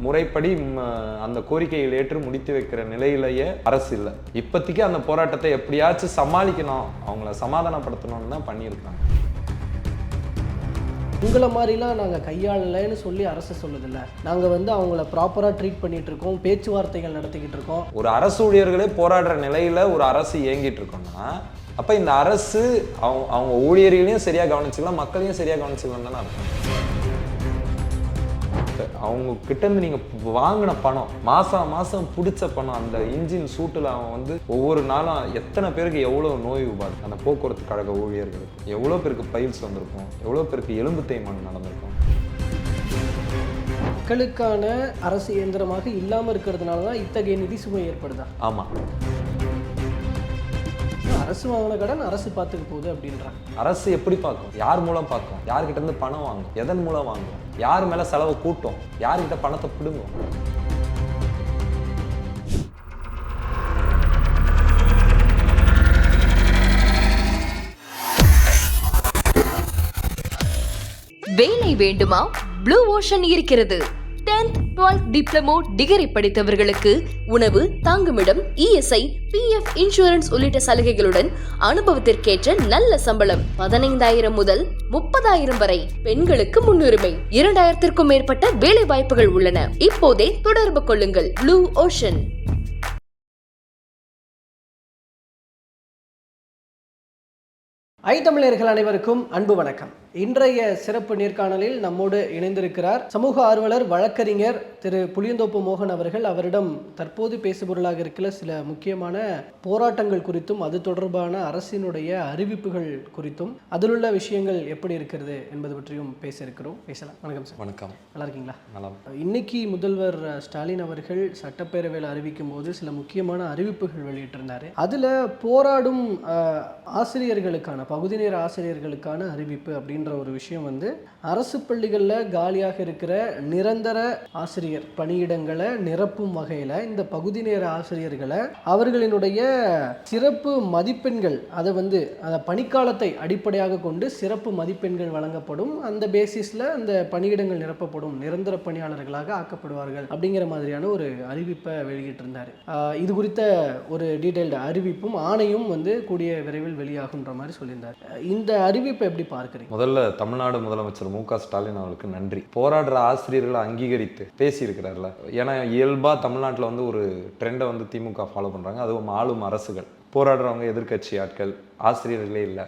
முறைப்படி அந்த கோரிக்கைகள் ஏற்று முடித்து வைக்கிற நிலையிலேயே அரசு இல்லை. இப்போதைக்கு அந்த போராட்டத்தை எப்படியாச்சும் சமாளிக்கணும், அவங்கள சமாதானப்படுத்தணும்னு தான் பண்ணியிருக்காங்க. உங்களை மாதிரிலாம் நாங்கள் கையாளலைன்னு சொல்லி அரசு சொல்லுதில்ல, நாங்கள் அவங்கள ப்ராப்பராக ட்ரீட் பண்ணிட்டு இருக்கோம், பேச்சுவார்த்தைகள் நடத்திக்கிட்டு இருக்கோம். ஒரு அரசு ஊழியர்களே போராடுற நிலையில் ஒரு அரசு இயங்கிட்டு இருக்கோம்னா, அப்போ இந்த அரசு அவங்க ஊழியர்களையும் சரியாக கவனிச்சுக்கலாம், மக்களையும் சரியாக கவனிச்சுக்கலாம் தானே அர்த்தம். அவங்க கிட்டேருந்து நீங்கள் வாங்கின பணம், மாதம் பிடிச்ச பணம், அந்த இன்ஜின் சூட்டில் அவன் ஒவ்வொரு நாளும் எத்தனை பேருக்கு எவ்வளோ நோய் உபாது, அந்த போக்குவரத்து கழக ஊழியர்களுக்கு எவ்வளோ பேருக்கு பைல்ஸ் வந்திருக்கும், எவ்வளோ பேருக்கு எலும்பு தேய்மானம் நடந்திருக்கும். மக்களுக்கான அரசு இயந்திரமாக இல்லாமல் இருக்கிறதுனால தான் இத்தகைய நிதி சுமை ஏற்படுதா? ஆமாம். அரசு வாங்கின கடன் அரசு பார்த்துக்க போகுது அப்படின்றாங்க. அரசு எப்படி பார்க்கும்? யார் மூலம் பார்க்கும்? யார்கிட்ட இருந்து பணம் வாங்கும்? எதன் மூலம் வாங்கும்? யார் மேல செலவு கூட்டும்? யார்கிட்ட பணத்தை பிடுங்கும்? வேலை வேண்டுமா? ப்ளூ ஓஷன் இருக்கிறது. 10th 12th டிப்ளமோ டிகிரி படித்தவர்களுக்கு உணவு, தங்குமிடம், இஎஸ்ஐ, பிஎஃப், இன்சூரன்ஸ் உள்ளிட்ட சலுகைகளுடன் அனுபவத்திற்கேற்ற நல்ல சம்பளம் 15,000 முதல் 30,000 வரை. பெண்களுக்கு முன்னுரிமை. 2,000க்கும் மேற்பட்ட வேலை வாய்ப்புகள் உள்ளன. இப்போதே தொடர்பு கொள்ளுங்கள். Blue ocean. தமிழர்கள் அனைவருக்கும் அன்பு வணக்கம். இன்றைய சிறப்பு நேர்காணலில் நம்மோடு இணைந்திருக்கிறார் சமூக ஆர்வலர், வழக்கறிஞர் திரு புளியந்தோப்பு மோகன் அவர்கள். அவரிடம் தற்போது பேசுபொருளாக இருக்கிற சில முக்கியமான போராட்டங்கள் குறித்தும், அது தொடர்பான அரசினுடைய அறிவிப்புகள் குறித்தும், அதில் உள்ள விஷயங்கள் எப்படி இருக்கிறது என்பது பற்றியும் பேச இருக்கிறோம். பேசலாம். வணக்கம் சார். வணக்கம். நல்லா இருக்கீங்களா? நல்லா. இன்னைக்கு முதல்வர் ஸ்டாலின் அவர்கள் சட்டப்பேரவையில் அறிவிக்கும் போது சில முக்கியமான அறிவிப்புகள் வெளியிட்டிருந்தார். அதில் போராடும் ஆசிரியர்களுக்கான, பகுதி நேர ஆசிரியர்களுக்கான அறிவிப்பு அப்படின்ற ஒரு விஷயம் அரசு பள்ளிகளில் காலியாக இருக்கிற நிரந்தர ஆசிரியர் பணியிடங்களை நிரப்பும் வகையில் இந்த பகுதி நேர ஆசிரியர்களை அவர்களினுடைய சிறப்பு மதிப்பெண்கள், அதை அந்த பணிக்காலத்தை அடிப்படையாக கொண்டு சிறப்பு மதிப்பெண்கள் வழங்கப்படும், அந்த பேசிஸில் அந்த பணியிடங்கள் நிரப்பப்படும், நிரந்தர பணியாளர்களாக ஆக்கப்படுவார்கள் அப்படிங்கிற மாதிரியான ஒரு அறிவிப்பை வெளியிட்டிருந்தார். இது குறித்த ஒரு டீட்டெயில்டு அறிவிப்பும் ஆணையும் கூடிய விரைவில் வெளியாகுன்ற மாதிரி சொல்லியிருந்தார். இந்த அறிவிப்பை எப்படி பார்க்குறீங்க? முதல்ல தமிழ்நாடு முதலமைச்சர் மு.க. ஸ்டாலின் அவர்களுக்கு நன்றி. போராடுற ஆசிரியர்களை அங்கீகரித்து பேசியிருக்கிறார்ல. ஏன்னா இயல்பா தமிழ்நாட்டில் ஒரு ட்ரெண்டை திமுக ஃபாலோ பண்றாங்க. அதுவும் ஆளும் அரசுகள். போராடுறவங்க எதிர்கட்சி ஆட்கள், ஆசிரியர்களே இல்லை,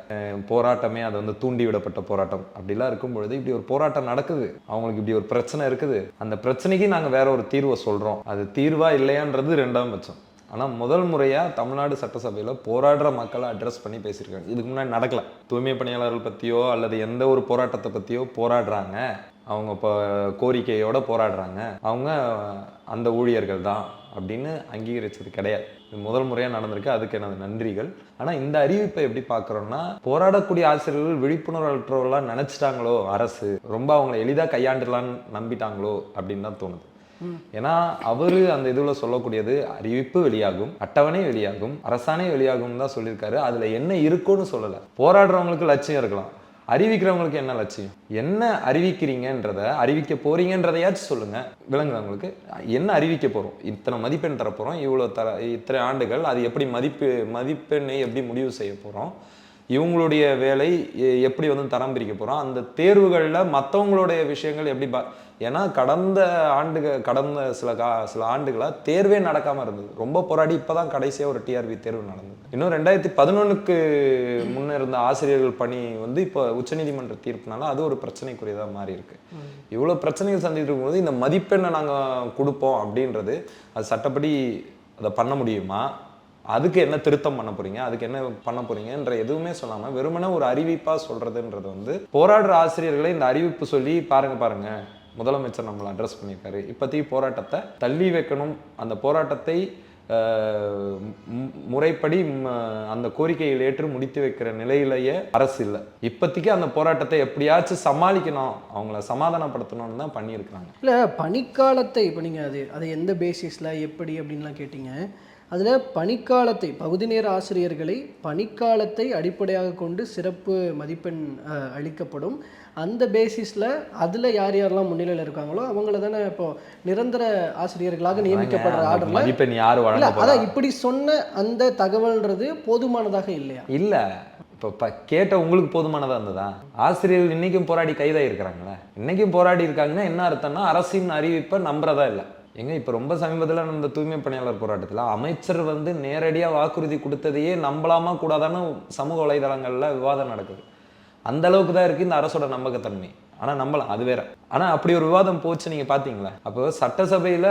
போராட்டமே அது தூண்டி விடப்பட்ட போராட்டம் அப்படிலாம் இருக்கும் பொழுது இப்படி ஒரு போராட்டம் நடக்குது, அவங்களுக்கு இப்படி ஒரு பிரச்சனை இருக்குது, அந்த பிரச்சனைக்கு நாங்கள் வேற ஒரு தீர்வை சொல்றோம், அது தீர்வா இல்லையான்றது ரெண்டாம் பட்சம். ஆனால் முதல் முறையாக தமிழ்நாடு சட்டசபையில் போராடுற மக்களை அட்ரஸ் பண்ணி பேசியிருக்காங்க. இதுக்கு முன்னாடி நடக்கலை. தூய்மை பணியாளர்கள் பற்றியோ அல்லது எந்த ஒரு போராட்டத்தை பற்றியோ போராடுறாங்க, அவங்க இப்போ கோரிக்கையோடு போராடுறாங்க, அவங்க அந்த ஊழியர்கள் தான் அப்படின்னு அங்கீகரிச்சது கிடையாது. இது முதல் முறையாக நடந்திருக்கு. அதுக்கு எனது நன்றிகள். ஆனால் இந்த அறிவிப்பை எப்படி பார்க்குறோன்னா, போராடக்கூடிய ஆசிரியர்கள் விழிப்புணர்வற்றவர்களாக நினச்சிட்டாங்களோ, அரசு ரொம்ப அவங்கள எளிதாக கையாண்டுலான்னு நம்பிட்டாங்களோ அப்படின்னு தான் தோணுது. ஏன்னா அவரு அந்த இதுல சொல்லக்கூடியது அறிவிப்பு வெளியாகும், அட்டவணை வெளியாகும், அரசாணை வெளியாகும் தான் சொல்லியிருக்காரு. அதுல என்ன இருக்குன்னு சொல்லல. போராடுறவங்களுக்கு லட்சியம் இருக்கலாம், அறிவிக்கிறவங்களுக்கு என்ன லட்சியம், என்ன அறிவிக்கிறீங்கன்றத, அறிவிக்க போறீங்கன்றதையாச்சும் சொல்லுங்க. விளங்குறவங்களுக்கு என்ன அறிவிக்க போறோம், இத்தனை மதிப்பெண் தர போறோம், இத்தனை ஆண்டுகள், அது எப்படி மதிப்பெண்ணை எப்படி முடிவு செய்ய போறோம், இவங்களுடைய வேலை எப்படி தரம் பிரிக்க போறோம், அந்த தேர்வுகளில் மற்றவங்களுடைய விஷயங்கள் எப்படி ஏன்னா கடந்த சில ஆண்டுகளாக தேர்வே நடக்காமல் இருந்தது. ரொம்ப போராடி இப்போதான் கடைசியாக ஒரு டிஆர்பி தேர்வு நடந்தது. இன்னும் 2011க்கு முன்னே இருந்த ஆசிரியர்கள் பணி இப்போ உச்சநீதிமன்ற தீர்ப்புனால அது ஒரு பிரச்சனைக்குரியதாக மாறி இருக்கு. இவ்வளோ பிரச்சனைகள் சந்திட்டு இருக்கும்போது இந்த மதிப்பெண்ணை நாங்கள் கொடுப்போம் அப்படின்றது, அது சட்டப்படி அதை பண்ண முடியுமா, அதுக்கு என்ன திருத்தம் பண்ண போறீங்க, அதுக்கு என்ன பண்ண போறீங்கன்ற எதுவுமே சொல்லாமல் வெறுமனே ஒரு அறிவிப்பா சொல்றதுன்றது போராடுற ஆசிரியர்களை இந்த அறிவிப்பு சொல்லி பாருங்க முதலமைச்சர் நம்மளை அட்ரஸ் பண்ணியிருக்காரு, இப்போதைக்கு போராட்டத்தை தள்ளி வைக்கணும், அந்த போராட்டத்தை முறைப்படி அந்த கோரிக்கைகள் ஏற்று முடித்து வைக்கிற நிலையிலேயே அரசு இல்லை. இப்போதைக்கு அந்த போராட்டத்தை எப்படியாச்சும் சமாளிக்கணும், அவங்கள சமாதானப்படுத்தணும்னு தான் பண்ணியிருக்கிறாங்க. இல்லை, பணிக்காலத்தை இப்போ நீங்கள் அது எந்த பேசிஸில் எப்படி அப்படின்லாம் கேட்டீங்க. அதில் பணிக்காலத்தை, பகுதி நேர ஆசிரியர்களை பணிக்காலத்தை அடிப்படையாக கொண்டு சிறப்பு மதிப்பெண் அளிக்கப்படும். அந்த பேசிஸில் அதில் யார் யாரெல்லாம் முன்னிலையில் இருக்காங்களோ அவங்கள தானே இப்போ நிரந்தர ஆசிரியர்களாக நியமிக்கப்படுற அந்த ஆர்டரில் மதிப்பெண் யார் வழங்க இல்லை போறா? அதான் இப்படி சொன்ன அந்த தகவல்ன்றது போதுமானதாக இல்லையா? இல்ல இப்போ கேட்ட உங்களுக்கு போதுமானதா இருந்ததா? ஆசிரியர்கள் இன்னைக்கும் போராடி கைதாயிருக்கிறாங்களே. இன்னைக்கும் போராடி இருக்காங்கன்னா என்ன அர்த்தம்னா அரசின் அறிவிப்பை நம்புறதா இல்லை. எங்க இப்போ ரொம்ப சமீபத்தில் நடந்த தூய்மை பணியாளர் போராட்டத்தில் அமைச்சர் வந்து நேரடியாக வாக்குறுதி கொடுத்ததையே நம்பலாமா கூடாதான்னு சமூக வலைதளங்களில் விவாதம் நடக்குது. அந்த அளவுக்கு தான் இருக்குது இந்த அரசோட நம்பகத்தன்மை. ஆனால் நம்பலாம், அது வேற. ஆனால் அப்படி ஒரு விவாதம் போச்சு, நீங்கள் பார்த்தீங்களா? அப்போ சட்டசபையில்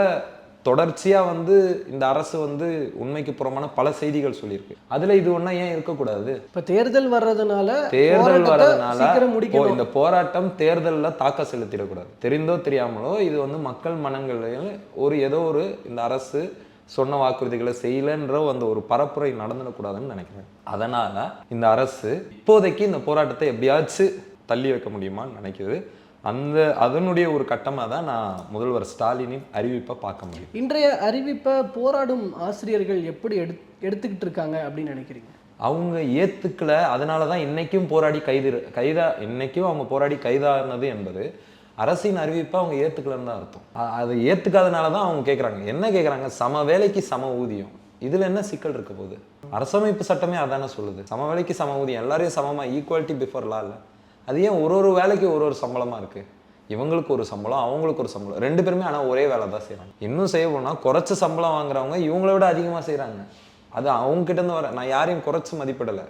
தொடர்ச்சியாக வந்து இந்த அரசு வந்து உண்மைக்கு புறமான பல செய்திகள் சொல்லியிருக்கு. அதில் இது ஒன்றா ஏன் இருக்கக்கூடாது? இப்போ தேர்தல் வர்றதுனால சீக்கிரம் முடிக்கணும். இந்த போராட்டம் தேர்தலில் தாக்க செலுத்திடக்கூடாது. தெரிந்தோ தெரியாமலோ இது வந்து மக்கள் மனங்களில் ஏதோ ஒரு இந்த அரசு சொன்ன வாக்குறுதிகளை செய்யலைன்ற அந்த ஒரு பரப்புரை நடந்துடக்கூடாதுன்னு நினைக்கிறேன். அதனால இந்த அரசு இப்போதைக்கு இந்த போராட்டத்தை எப்படியாச்சும் தள்ளி வைக்க முடியுமான்னு நினைக்கிறது. அதனுடைய ஒரு கட்டமாக தான் நான் முதல்வர் ஸ்டாலினின் அறிவிப்பை பார்க்க முடியும். இன்றைய அறிவிப்பை போராடும் ஆசிரியர்கள் எப்படி எடுத்துக்கிட்டு இருக்காங்க அப்படின்னு நினைக்கிறீங்க? அவங்க ஏத்துக்கல. அதனால தான் இன்னைக்கும் அவங்க போராடி கைதானது என்பது அரசின் அறிவிப்பை அவங்க ஏத்துக்கலன்னு தான் அர்த்தம். அதை ஏத்துக்காதனால தான் அவங்க கேட்குறாங்க. என்ன கேட்குறாங்க? சம வேலைக்கு சம ஊதியம். இதுல என்ன சிக்கல் இருக்க போகுது? அரசமைப்பு சட்டமே அதானே சொல்லுது. சம வேலைக்கு சம ஊதியம், எல்லாரையும் சமமா ஈக்குவாலிட்டி பிஃபோர் லா இல்லை. அது ஏன் ஒரு வேலைக்கு ஒரு சம்பளமா இருக்கு? இவங்களுக்கு ஒரு சம்பளம், அவங்களுக்கு ஒரு சம்பளம், ரெண்டு பேருமே ஆனால் ஒரே வேலை தான் செய்கிறாங்க. இன்னும் செய்ய போனால் குறைச்ச சம்பளம் வாங்குறவங்க இவங்கள விட அதிகமாக செய்கிறாங்க. அது அவங்க கிட்டேருந்து வர. நான் யாரையும் குறைச்சி மதிப்பிடலை.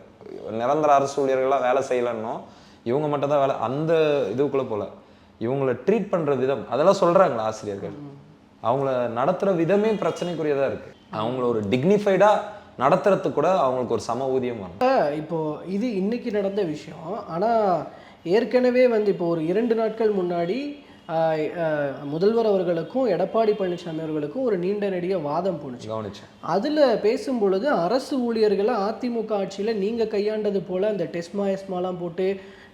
நிரந்தர அரசு ஊழியர்களாக வேலை செய்யலன்னோ இவங்க மட்டும் தான் வேலை, அந்த இதுக்குள்ளே போல. இவங்களை ட்ரீட் பண்ணுற விதம் அதெல்லாம் சொல்கிறாங்களா ஆசிரியர்கள்? அவங்கள நடத்துகிற விதமே பிரச்சனைக்குரியதாக இருக்குது. அவங்கள ஒரு டிக்னிஃபைடாக நடத்துறதுக்கு கூட அவங்களுக்கு ஒரு சம ஊதியம் வரும். இப்போது இது இன்னைக்கு நடந்த விஷயம். ஆனால் ஏற்கனவே வந்து இப்போ ஒரு 2 நாட்கள் முன்னாடி முதல்வர் அவர்களுக்கும் எடப்பாடி பழனிசாமி அவர்களுக்கும் ஒரு நீண்ட நெடிய வாதம் போணுச்சு. கவனிச்சேன். அதில் பேசும்பொழுது அரசு ஊழியர்களை அதிமுக ஆட்சியில் நீங்கள் கையாண்டது போல் அந்த எஸ்மாலாம் போட்டு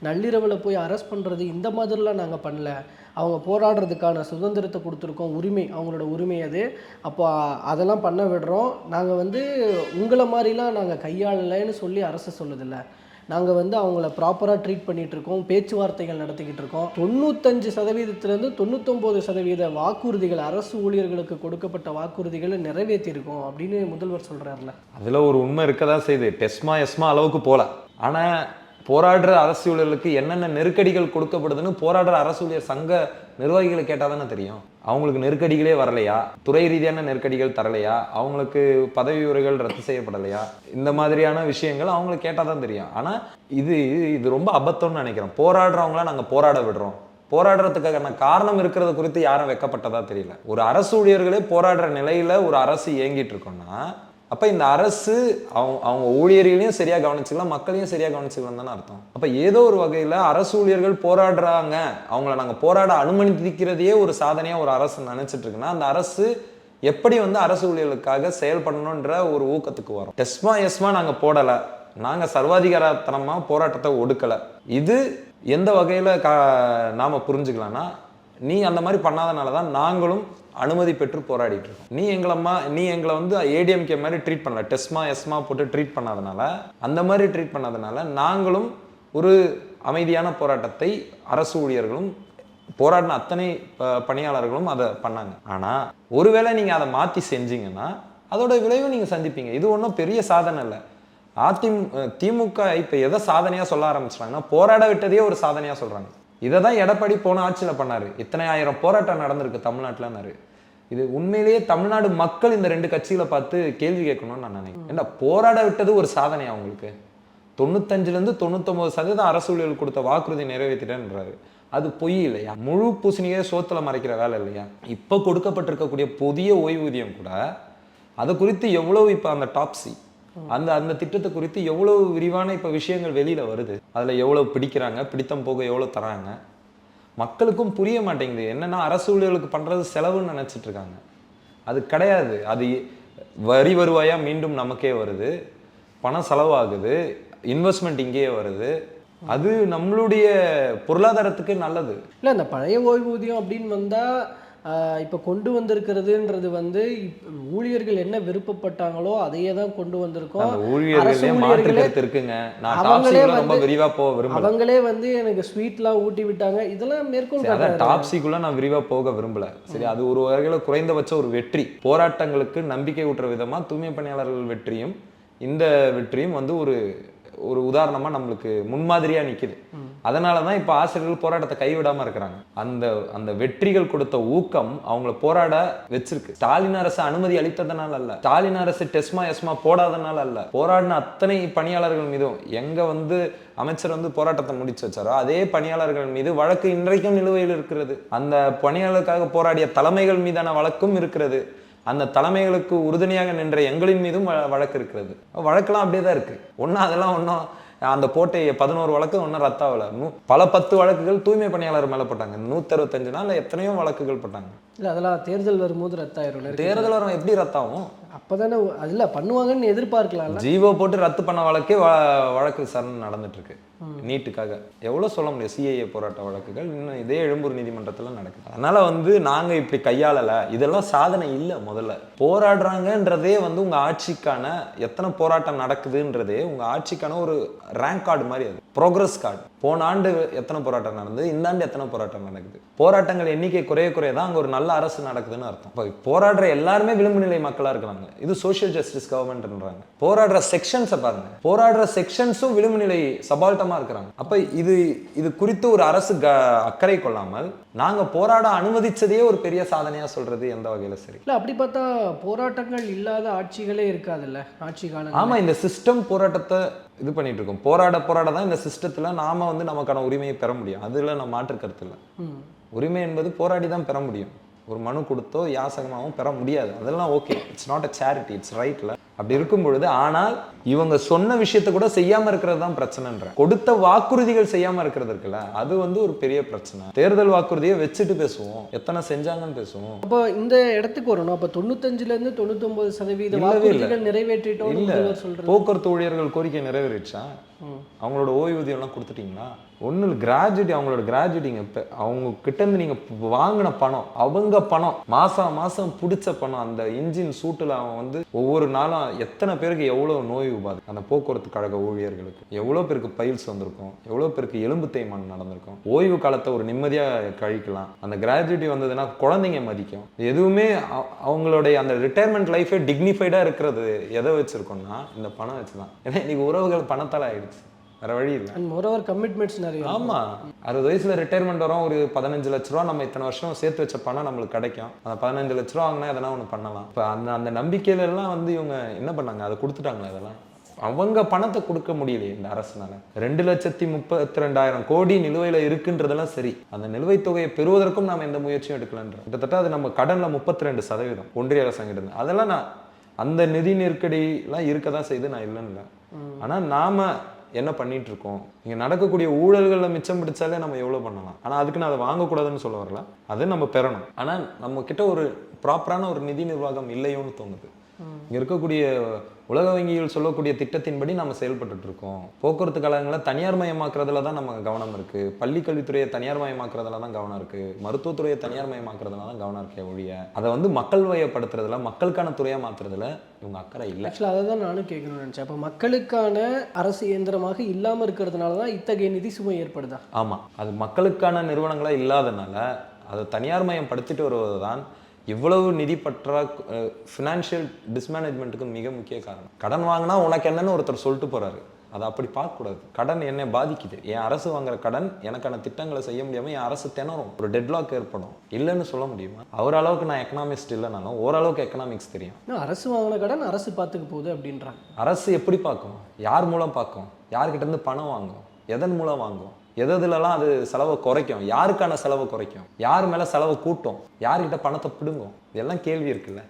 நள்ளிரவில் போய் அரெஸ்ட் பண்ணுறது இந்த மாதிரிலாம் நாங்கள் பண்ணல. அவங்க போராடுறதுக்கான சுதந்திரத்தை கொடுத்துருக்கோம், உரிமை, அவங்களோட உரிமை அது. அப்போ அதெல்லாம் பண்ண விடுறோம். நாங்கள் வந்து உங்களை மாதிரிலாம் நாங்கள் கையாளலைன்னு சொல்லி அரசு சொல்லுதில்ல. நாங்கள் வந்து அவங்கள ப்ராப்பராக ட்ரீட் பண்ணிகிட்ருக்கோம், பேச்சுவார்த்தைகள் நடத்திக்கிட்டு இருக்கோம். 95% 99% வாக்குறுதிகள், அரசு ஊழியர்களுக்கு கொடுக்கப்பட்ட வாக்குறுதிகளை நிறைவேற்றியிருக்கோம் அப்படின்னு முதல்வர் சொல்கிறார்ல. அதில் ஒரு உண்மை இருக்க தான் செய்யுது. எஸ்மா அளவுக்கு போகல. ஆனால் போராடுற அரசு ஊழியர்களுக்கு என்னென்ன நெருக்கடிகள் கொடுக்கப்படுதுன்னு போராடுற அரசு ஊழியர் சங்க நிர்வாகிகளை கேட்டால் தானே தெரியும். அவங்களுக்கு நெருக்கடிகளே வரலையா? துறை ரீதியான நெருக்கடிகள் தரலையா? அவங்களுக்கு பதவி உரைகள் ரத்து செய்யப்படலையா? இந்த மாதிரியான விஷயங்கள் அவங்களுக்கு கேட்டால் தான் தெரியும். ஆனால் இது ரொம்ப அபத்தம்னு நினைக்கிறேன். போராடுறவங்களாம் நாங்கள் போராட விடுறோம், போராடுறதுக்கான காரணம் இருக்கிறது குறித்து யாரும் வெக்கப்பட்டதா தெரியல. ஒரு அரசு ஊழியர்களே போராடுற நிலையில ஒரு அரசு இயங்கிட்டு இருக்கோம்னா அப்ப இந்த அரசு அவங்க ஊழியர்களையும் சரியா கவனிச்சுக்கலாம், மக்களையும் சரியா கவனிச்சுக்கலாம் தானே அர்த்தம். அப்ப ஏதோ ஒரு வகையில அரசு ஊழியர்கள் போராடுறாங்க, அவங்கள நாங்க போராட அனுமதிக்கிறதையே ஒரு சாதனையா ஒரு அரசு நினைச்சிட்டு இருக்குன்னா அந்த அரசு எப்படி வந்து அரசு ஊழியர்களுக்காக செயல்படணும்ன்ற ஒரு ஊக்கத்துக்கு வரும். எஸ்மா நாங்க போடல, நாங்க சர்வாதிகாரத்தனமா போராட்டத்தை ஒடுக்கல. இது எந்த வகையில நாம புரிஞ்சுக்கலாம்னா, நீ அந்த மாதிரி பண்ணாதனால தான் நாங்களும் அனுமதி பெற்று போராடிட்டு இருக்கோம். நீ எங்களை வந்து ஏடிஎம்கே மாதிரி ட்ரீட் பண்ணல, எஸ்மா போட்டு ட்ரீட் பண்ணாதனால, அந்த மாதிரி ட்ரீட் பண்ணாதனால நாங்களும் ஒரு அமைதியான போராட்டத்தை அரசு ஊழியர்களும் போராடின அத்தனை பணியாளர்களும் அதை பண்ணாங்க. ஆனால் ஒருவேளை நீங்கள் அதை மாற்றி செஞ்சீங்கன்னா அதோட விளைவும் நீங்கள் சந்திப்பீங்க. இது ஒன்றும் பெரிய சாதனை இல்லை. திமுக இப்போ எதை சாதனையாக சொல்ல ஆரம்பிச்சிட்டாங்கன்னா போராட விட்டதையே ஒரு சாதனையாக சொல்கிறாங்க. இதை தான் எடப்பாடி போன ஆட்சியில் பண்ணார். இத்தனை 1000 போராட்டம் நடந்திருக்கு தமிழ்நாட்டில்னாரு. இது உண்மையிலேயே தமிழ்நாடு மக்கள் இந்த 2 கட்சிகளை பார்த்து கேள்வி கேட்கணும்னு நான் நினைக்கிறேன். ஏன்னா போராட விட்டது ஒரு சாதனையா அவங்களுக்கு? 95% 99% அரசு ஊழியர்கள் கொடுத்த வாக்குறுதி நிறைவேற்றிட்டேன்றாரு. அது பொய் இல்லையா? முழு பூசணியே சோத்துல மறைக்கிற வேலை இல்லையா? இப்போ கொடுக்கப்பட்டிருக்கக்கூடிய புதிய ஓய்வூதியம் கூட அது குறித்து எவ்வளவு இப்போ அந்த டாப்ஸி அந்த திட்டத்தை குறித்து எவ்வளவு விரிவான இப்போ விஷயங்கள் வெளியில வருது. அதில் எவ்வளவு பிடிக்கிறாங்க, பிடித்தம் போக எவ்வளோ தராங்க, மக்களுக்கும் புரிய மாட்டேங்குது. என்னன்னா அரசு ஊழியர்களுக்கு பண்றது செலவுன்னு நினைச்சிட்டு இருக்காங்க. அது கிடையாது. அது வரி வருவாயா மீண்டும் நமக்கே வருது, பணம் செலவாகுது, இன்வெஸ்ட்மெண்ட் இங்கேயே வருது. அது நம்மளுடைய பொருளாதாரத்துக்கு நல்லது. இல்லை, அந்த பழைய ஓய்வூதியம் அப்படின்னு வந்தால் இப்போ கொண்டு வந்திருக்கிறதுன்றது வந்து ஊழியர்கள் என்ன விருப்பப்பட்டாங்களோ அதையே தான் கொண்டு வந்திருக்கோம். அந்த ஊழியர்களே மாற்று கருத்து இருக்குங்க. நான் அவங்களே டாப்ஸிக்குள்ள ரொம்ப வந்து விரிவா போக விரும்பல. அவங்களே வந்து எனக்கு ஸ்வீட்லாம் ஊட்டி விட்டாங்க, இதெல்லாம் மேற்கொள் அதான் காட்டுறாரு. டாப்ஸிக்குள்ள நான் விரிவா போக விரும்பல. சரி, அது ஒரு வகையில குறைந்தபட்ச ஒரு வெற்றி. போராட்டங்களுக்கு நம்பிக்கை ஊட்டுற விதமா தூய்மை பணியாளர்கள் வெற்றியும் இந்த வெற்றியும் வந்து ஒரு உதாரணமா நம்மளுக்கு முன்மாதிரியா நிக்குது. அதனாலதான் இப்ப ஆசிரியர்கள் போராட்டத்தை கைவிடாம இருக்கிறாங்க. அந்த வெற்றிகள் கொடுத்த ஊக்கம் அவங்கள போராட வச்சிருக்கு. ஸ்டாலின் அரசு அனுமதி அளித்ததனால அல்ல, ஸ்டாலின் அரசு டெஸ்மா எஸ்மா போடாதனால அல்ல, போராடின அத்தனை பணியாளர்கள் மீதும் எங்க வந்து அமைச்சர் வந்து போராட்டத்தை முடிச்சு வச்சாரோ அதே பணியாளர்கள் மீது வழக்கு இன்றைக்கும் நிலுவையில் இருக்கிறது. அந்த பணியாளருக்காக போராடிய தலைமைகள் மீதான வழக்கும் இருக்கிறது. அந்த தலைமைகளுக்கு உறுதுணையாக நின்ற எங்களின் மீதும் வழக்கு இருக்கிறது. வழக்கெல்லாம் அப்படியே தான் இருக்கு. அதெல்லாம் ஒன்றும் அந்த போட்டை 11 வழக்கு ஒன்றும் ரத்தாவல. பல 10 வழக்குகள் தூய்மை பணியாளர் மேல போட்டாங்க. 165 நாள் எத்தனையோ வழக்குகள் போட்டாங்க. இல்லை அதெல்லாம் தேர்தல் வரும்போது ரத்தாயிரும். தேர்தல் வரும் எப்படி ரத்தாகும்? அப்போதானே அதில் பண்ணுவாங்கன்னு எதிர்பார்க்கலாம். ஜீவோ போட்டு ரத்து பண்ண வழக்கே வழக்கு விசாரணை நடந்துட்டு இருக்கு நீட்டுக்காக. எவ்வளவு சொல்ல முடியும்? சிஐஏ போராட்ட வழக்குகள் இன்னும் இதே எழும்பூர் நீதிமன்றத்துல நடக்குது. அதனால வந்து நாங்க இப்படி கையாளல, இதெல்லாம் சாதனை இல்லை. முதல்ல போராடுறாங்கன்றதே வந்து உங்க ஆட்சிக்கான எத்தனை போராட்டம் நடக்குதுன்றதே உங்க ஆட்சிக்கான ஒரு ரேங்க் கார்டு மாதிரி, அது ப்ரோக்ரஸ் கார்டு. போன ஆண்டு எத்தனை போராட்டம் நடந்தது, இந்த ஆண்டு எத்தனை போராட்டம் நடக்குது. போராட்டங்கள் எண்ணிக்கை குறையதான் அங்க ஒரு நல்ல அரசு நடக்குதுன்னு அர்த்தம். இப்போ போராடுற எல்லாருமே விளிம்பு நிலை மக்களா இருக்கிறாங்க. இது சோஷியல் ஜஸ்டிஸ் கவர்மெண்ட்ன்றாங்க. போராடுற செக்ஷன்ஸை பாருங்க, போராடுற செக்ஷன்ஸும் விளிம்பு நிலை சபால்டமா இருக்கிறாங்க. அப்ப இது குறித்து ஒரு அரசு அக்கறை கொள்ளாமல் நாங்க போராட அனுமதிச்சதே ஒரு பெரிய சாதனையா சொல்றது எந்த வகையில சரி? இல்ல அப்படி பார்த்தா போராட்டங்கள் இல்லாத ஆட்சிகளே இருக்காதுல்ல ஆட்சி காலம். ஆமா, இந்த சிஸ்டம் போராட்டத்தை இது பண்ணிட்டு இருக்கோம். போராட தான் இந்த சிஸ்டத்துல நாம வந்து நமக்கான உரிமையை பெற முடியும். அதுல நான் மாற்று கருத்து இல்லை. உரிமை என்பது போராடி தான் பெற முடியும். ஒரு மனு கொடுத்தோ யாசகமாகவும் பெற முடியாது. அதெல்லாம் okay, it's not a charity, it's ரைட்ல. அப்படி இருக்கும் பொழுது ஆனால் இவங்க சொன்ன விஷயத்த கூட செய்யாம இருக்கிறது தான் பிரச்சனைன்ற. கொடுத்த வாக்குறுதிகள் செய்யாம இருக்கிறது இருக்குல்ல, அது வந்து ஒரு பெரிய பிரச்சனை. தேர்தல் வாக்குறுதியை வச்சுட்டு பேசுவோம், எத்தனை செஞ்சாங்கன்னு பேசுவோம். அப்போ இந்த இடத்துக்கு வரணும். அப்போ 95% 99% வாக்குறுதிகள் நிறைவேற்றிட்டோம் இல்ல சொல்றது. போக்குவரத்து ஊழியர்கள் கோரிக்கை நிறைவேறிடுச்சா? அவங்களோட ஓய்வூதியம் எல்லாம் கொடுத்துட்டீங்களா? ஒண்ணு கிராஜுவிட்டி, அவங்களோட கிராஜுவிட்டிங்க அவங்க கிட்ட இருந்து நீங்க வாங்கின பணம், அவங்க பணம், மாசம் பிடிச்ச பணம், அந்த இன்ஜின் சூட்டுல அவன் வந்து ஒவ்வொரு நாளும் எத்தனை பேருக்கு எவ்வளவு நோய் உபாது, அந்த போக்குவரத்து கழக ஊழியர்களுக்கு எவ்வளவு பேருக்கு பைல்ஸ் வந்திருக்கும், எவ்வளவு பேருக்கு எலும்பு தேய்மானம் நடந்திருக்கும். ஓய்வு காலத்தை ஒரு நிம்மதியா கழிக்கலாம். அந்த கிராஜுவிட்டி வந்ததுன்னா குழந்தைங்க மதிக்கும். எதுவுமே அவங்களுடைய அந்த ரிட்டையர்மெண்ட் லைஃபே டிக்னிஃபைடா இருக்கிறது எதை வச்சிருக்கோம்னா இந்த பணம் வச்சுதான். ஏன்னா இன்னைக்கு உறவுகள் பணத்தால ஆயிடுச்சு, வேற வழி இல்லை. அண்ட் மோரோவர் கமிட்மெண்ட்ஸ் நிறைய. ஆமா, 60 வயசுல ரிட்டையர்மெண்ட் வரும். ஒரு 15 லட்ச ரூபா நம்ம இத்தனை வருஷம் சேர்த்து வச்ச பணம் நம்மளுக்கு கிடைக்கும். அந்த 15 லட்ச ரூபா வாங்கினா எதனா ஒன்று பண்ணலாம். இப்போ அந்த நம்பிக்கையில எல்லாம் வந்து இவங்க என்ன பண்ணாங்க, அதை கொடுத்துட்டாங்களா? அதெல்லாம் அவங்க பணத்தை கொடுக்க முடியலையே இந்த அரசுனால. 2,32,000 கோடி நிலுவையில இருக்குன்றதெல்லாம் சரி, அந்த நிலுவைத் தொகையை பெறுவதற்கும் நாம எந்த முயற்சியும் எடுக்கலன்ற. கிட்டத்தட்ட அது நம்ம கடன்ல 32% ஒன்றிய அரசாங்கம். அதெல்லாம் நான் அந்த நிதி நெருக்கடி எல்லாம் இருக்கதான் செய்து நான் இல்லைன்னு இல்லை. ஆனா நாம என்ன பண்ணிட்டு இருக்கோம், இங்க நடக்கக்கூடிய ஊழல்களை மிச்சம் பிடிச்சாலே நம்ம எவ்வளவு பண்ணலாம். ஆனா அதுக்கு நான் அதை வாங்கக்கூடாதுன்னு சொல்ல வரல, அது நம்ம பெறணும். ஆனா நம்ம கிட்ட ஒரு ப்ராப்பரான ஒரு நிதி நிர்வாகம் இல்லையோன்னு தோணுது. இங்க இருக்கக்கூடிய உலக வங்கிகள் சொல்லக்கூடிய திட்டத்தின்படி நம்ம செயல்பட்டு இருக்கோம். போக்குவரத்து கழகங்களை தனியார் மயமாக்குறதுல தான் நம்ம கவனம் இருக்கு. பள்ளி கல்வித்துறையை தனியார் மயமாக்குறதுல தான் கவனம் இருக்கு. மருத்துவத்துறையை தனியார் மயமாக்குறதுல தான் கவனம் இருக்கே ஒழிய அதை வந்து மக்கள் வயப்படுத்துறதுல, மக்களுக்கான துறையா மாத்துறதுல இவங்க அக்கறை இல்லை. ஆக்சுவலாக அதை தான் நானும் கேட்கணும்னு நினச்சேன். அப்போ மக்களுக்கான அரசு இயந்திரமாக இல்லாமல் இருக்கிறதுனால தான் இத்தகைய நிதி சுமை ஏற்படுதா? ஆமா, அது மக்களுக்கான நிறுவனங்களா இல்லாதனால அதை தனியார் மயம் படுத்திட்டு வருவது தான் இவ்வளவு நிதி ஃபினான்ஷியல் டிஸ்மேனேஜ்மெண்ட்டுக்கு மிக முக்கிய காரணம். கடன் வாங்கினா உனக்கு என்னன்னு ஒருத்தர் சொல்லிட்டு போறாரு. அதை அப்படி பார்க்கக்கூடாது. கடன் என்னை பாதிக்குது, என் அரசு வாங்குற கடன் எனக்கான திட்டங்களை செய்ய முடியாமல் என் அரசு திணறும், ஒரு டெட்லாக் ஏற்படும். இல்லைன்னு சொல்ல முடியுமா? அவர் அளவுக்கு நான் எக்கனாமிஸ்ட் இல்லைனாலும் ஓரளவுக்கு எக்கனாமிக்ஸ் தெரியும். அரசு வாங்கின கடன் அரசு பார்த்துக்க போகுது அப்படின்றாங்க. அரசு எப்படி பார்க்கும், யார் மூலம் பார்க்கும், யார்கிட்ட இருந்து பணம் வாங்கும், எதன் மூலம் வாங்கும், எதுலலாம் அது செலவை குறைக்கும், யாருக்கான செலவை குறைக்கும், யார் மேல செலவை கூட்டும், யார்கிட்ட பணத்தை பிடுங்கும், இதெல்லாம் கேள்வி இருக்குல்ல.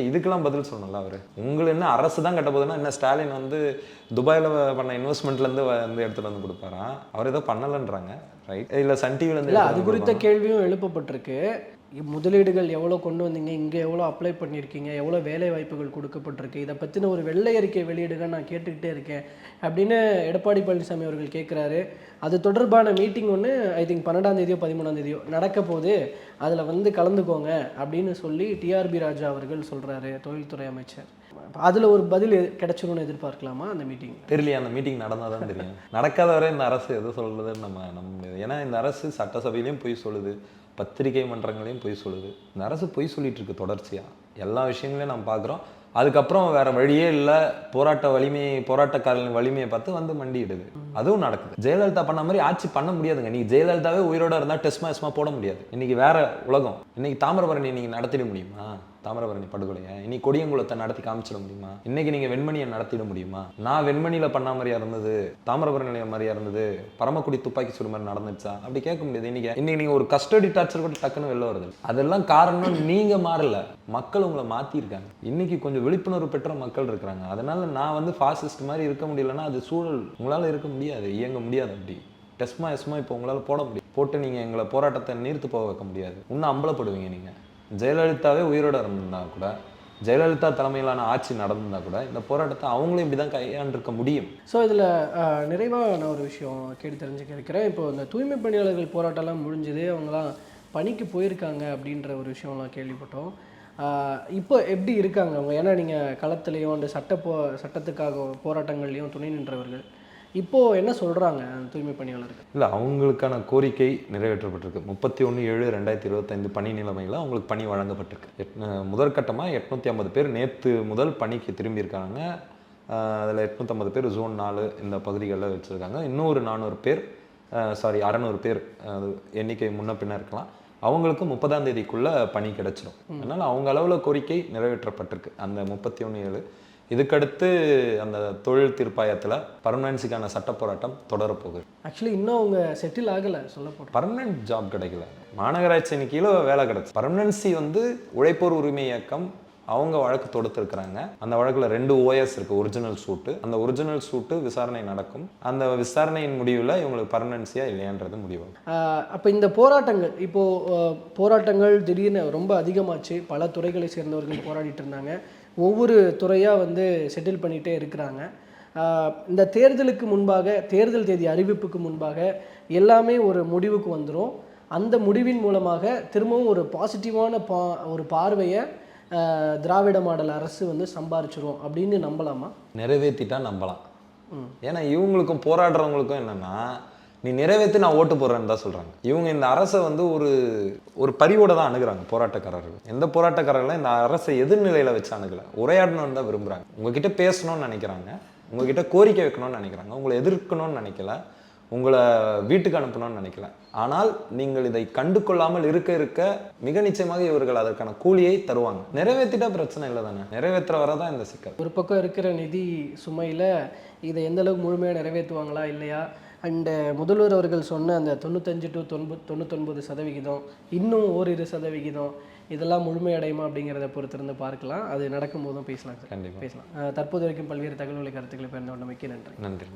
இதுக்கெல்லாம் பதில் சொல்லணும்ல அவரு. உங்களுக்கு என்ன அரசு தான் கட்ட போகுதுன்னா என்ன ஸ்டாலின் வந்து துபாயில் பண்ண இன்வெஸ்ட்மெண்ட்லேருந்து வந்து எடுத்துகிட்டு வந்து கொடுப்பாரா? அவர் ஏதோ பண்ணலைன்றாங்க, ரைட்? இல்லை சன் டிவிலேருந்து அது குறித்த கேள்வியும் எழுப்பப்பட்டிருக்கு. முதலீடுகள் எவ்வளோ கொண்டு வந்தீங்க, இங்கே எவ்வளோ அப்ளை பண்ணியிருக்கீங்க, எவ்வளோ வேலை வாய்ப்புகள் கொடுக்கப்பட்டிருக்கு, இதை பற்றின ஒரு வெள்ளை அறிக்கை வெளியிடுங்க, நான் கேட்டுக்கிட்டே இருக்கேன் அப்படின்னு எடப்பாடி பழனிசாமி அவர்கள் கேட்குறாரு. அது தொடர்பான மீட்டிங் ஒன்று ஐ திங்க் 12ஆம் தேதியோ 13ஆம் தேதியோ நடக்க போது, அதில் வந்து கலந்துக்கோங்க அப்படின்னு சொல்லி டிஆர்பி ராஜா அவர்கள் சொல்கிறாரு, தொழில்துறை அமைச்சர். அதில் ஒரு பதில் கிடைச்சிரும்னு எதிர்பார்க்கலாமா அந்த மீட்டிங்? தெரியலையே, அந்த மீட்டிங் நடந்தால் தான் தெரியும். நடக்காத வரை இந்த அரசு எது சொல்றதுன்னு நம்ம நம்ப முடியாது. ஏன்னா இந்த அரசு சட்டசபையிலையும் போய் சொல்லுது, பத்திரிகை மன்றங்களையும் பொய் சொல்லுது. இந்த அரசு பொய் சொல்லிட்டு இருக்கு தொடர்ச்சியாக. எல்லா விஷயங்களையும் நம்ம பார்க்குறோம். அதுக்கப்புறம் வேற வழியே இல்லை, போராட்டக்காரர்களின் வலிமையை பார்த்து வந்து மண்டியிடுது. அதுவும் நடக்குது. ஜெயலலிதா பண்ண மாதிரி ஆட்சி பண்ண முடியாதுங்க. நீங்க ஜெயலலிதாவே உயிரோட இருந்தால் டெஸ்மா போட முடியாது. இன்னைக்கு வேற உலகம். இன்னைக்கு தாமிரபரணி நீங்க நடத்திட முடியுமா? தாமிரபரணி படுகொலையை இன்னைக்கு கொடியங்குளத்தை நடத்தி காமிச்சிட முடியுமா? இன்னைக்கு நீங்க வெண்மணியை நடத்திட முடியுமா? நான் வெண்மணியில பண்ண மாதிரியா இருந்தது, தாமிரபரணி நிலையம் மாதிரியா இருந்தது, பரமக்குடி துப்பாக்கி சூடு மாதிரி நடந்துச்சா? அப்படி கேட்க முடியாது. இன்னைக்கு நீங்க ஒரு கஸ்டடி டார்ச்சர் கூட டக்குன்னு வெளில வருது. அதெல்லாம் காரணம் நீங்க மாறல, மக்கள் உங்களை மாத்திருக்காங்க. இன்னைக்கு கொஞ்சம் விழிப்புணர்வு பெற்ற மக்கள் இருக்கிறாங்க. அதனால நான் வந்து ஃபாசிஸ்ட் மாதிரி இருக்க முடியலன்னா அது சூழல். உங்களால இருக்க முடியாது, இயங்க முடியாது. அப்படி டெஸ்மா இப்போ உங்களால போட முடியும். போட்டு நீங்க எங்களை போராட்டத்தை நீர்த்து போக வைக்க முடியாது. இன்னும் அம்பலப்படுவீங்க. நீங்க ஜெயலலிதாவே உயிரோட இருந்திருந்தா கூட, ஜெயலலிதா தலைமையிலான ஆட்சி நடந்திருந்தா கூட இந்த போராட்டத்தை அவங்களும் இப்படி தான் கையாண்டிருக்க முடியும். ஸோ இதில் நிறைவாக நான் ஒரு விஷயம் கேட்டு தெரிஞ்சுக்க இருக்கிறேன். இப்போ இந்த தூய்மை பணியாளர்கள் போராட்டம்லாம் முடிஞ்சது, அவங்களாம் பணிக்கு போயிருக்காங்க அப்படின்ற ஒரு விஷயம்லாம் கேள்விப்பட்டோம். இப்போ எப்படி இருக்காங்க அவங்க? ஏன்னா நீங்கள் களத்துலேயும் அந்த சட்டத்துக்காக போராட்டங்கள்லையும் துணை நின்றவர்கள், இப்போது என்ன சொல்கிறாங்க தூய்மை பணியாளர்கள்? இல்லை, அவங்களுக்கான கோரிக்கை நிறைவேற்றப்பட்டிருக்கு. 31/7/2025 பணி நிலைமையில் அவங்களுக்கு பணி வழங்கப்பட்டிருக்கு. முதற்கட்டமாக 850 பேர் நேற்று முதல் பணிக்கு திரும்பியிருக்காங்க. அதில் 850 பேர் ஜோன் 4 இந்த பகுதிகளில் வச்சுருக்காங்க. இன்னொரு 400 பேர் 600 பேர் எண்ணிக்கை முன்ன பின்ன இருக்கலாம். அவங்களுக்கு 30ஆம் தேதிக்குள்ளே பணி கிடைச்சிடும். அதனால் அவங்க அளவில் கோரிக்கை நிறைவேற்றப்பட்டிருக்கு அந்த 31/7. இதுக்கடுத்து அந்த தொழில் தீர்ப்பாயத்தில் பர்மனன்சிக்கான சட்ட போராட்டம் தொடரப்போகுது. ஆக்சுவலி இன்னும் அவங்க செட்டில் ஆகலை, சொல்ல போகிறோம். பர்மனன்ட் ஜாப் கிடைக்கல. மாநகராட்சி கீழே வேலை கிடைச்சு. பர்மனன்சி வந்து உழைப்போர் உரிமை இயக்கம் அவங்க வழக்கு தொடுத்திருக்கிறாங்க. அந்த வழக்கில் 2 OS இருக்குது, ஒரிஜினல் சூட்டு. அந்த ஒரிஜினல் சூட்டு விசாரணை நடக்கும். அந்த விசாரணையின் முடிவில் இவங்களுக்கு பர்மனன்சியா இல்லையான்றது முடிவாகும். அப்போ இந்த போராட்டங்கள், இப்போது போராட்டங்கள் திடீர்னு ரொம்ப அதிகமாச்சு. பல துறைகளை சேர்ந்தவர்கள் போராடிட்டு இருந்தாங்க. ஒவ்வொரு துறையாக வந்து செட்டில் பண்ணிகிட்டே இருக்கிறாங்க. இந்த தேர்தலுக்கு முன்பாக, தேர்தல் தேதி அறிவிப்புக்கு முன்பாக எல்லாமே ஒரு முடிவுக்கு வந்துடும். அந்த முடிவின் மூலமாக திரும்பவும் ஒரு பாசிட்டிவான ஒரு பார்வையை திராவிட மாடல் அரசு வந்து சம்பாரிச்சிரும் அப்படின்னு நம்பலாமா? நிறைவேற்றிட்டா நம்பலாம். ஏன்னா இவங்களுக்கும் போராடுறவங்களுக்கும் என்னன்னா, நீ நிறைவேற்றி நான் ஓட்டு போடுறேன்னு தான் சொல்கிறாங்க. இவங்க இந்த அரசை வந்து ஒரு பரிவோட தான் அணுகிறாங்க போராட்டக்காரர்கள். எந்த போராட்டக்காரர்களும் இந்த அரசை எதிர்நிலையில் வச்சு அணுகலை, உரையாடணும்னு தான் விரும்புகிறாங்க. உங்ககிட்ட பேசணும்னு நினைக்கிறாங்க, உங்ககிட்ட கோரிக்கை வைக்கணும்னு நினைக்கிறாங்க, உங்களை எதிர்க்கணும்னு நினைக்கல, உங்களை வீட்டுக்கு அனுப்பணும்னு நினைக்கல. ஆனால் நீங்கள் இதை கண்டு கொள்ளாமல் இருக்க மிக நிச்சயமாக இவர்கள் அதற்கான கூலியை தருவாங்க. நிறைவேற்றிட்டா பிரச்சனை இல்லை தானே, நிறைவேற்ற வரதான் இந்த சிக்கல். ஒரு பக்கம் இருக்கிற நிதி சுமையில் இதை எந்த அளவுக்கு முழுமையாக நிறைவேற்றுவாங்களா இல்லையா? அண்டு முதல்வர் அவர்கள் சொன்ன அந்த 95 to 99% இன்னும் ஓரிரு சதவிகிதம் இதெல்லாம் முழுமையடையுமா அப்படிங்கிறத பொறுத்திருந்து பார்க்கலாம். அது நடக்கும் போதும் பேசலாம் சார். கண்டிப்பாக பேசலாம். தற்போது வரைக்கும் பல்வேறு தகவல்களை கருத்துக்களை பெறந்தவண்ணமைக்கு நன்றி. நன்றி.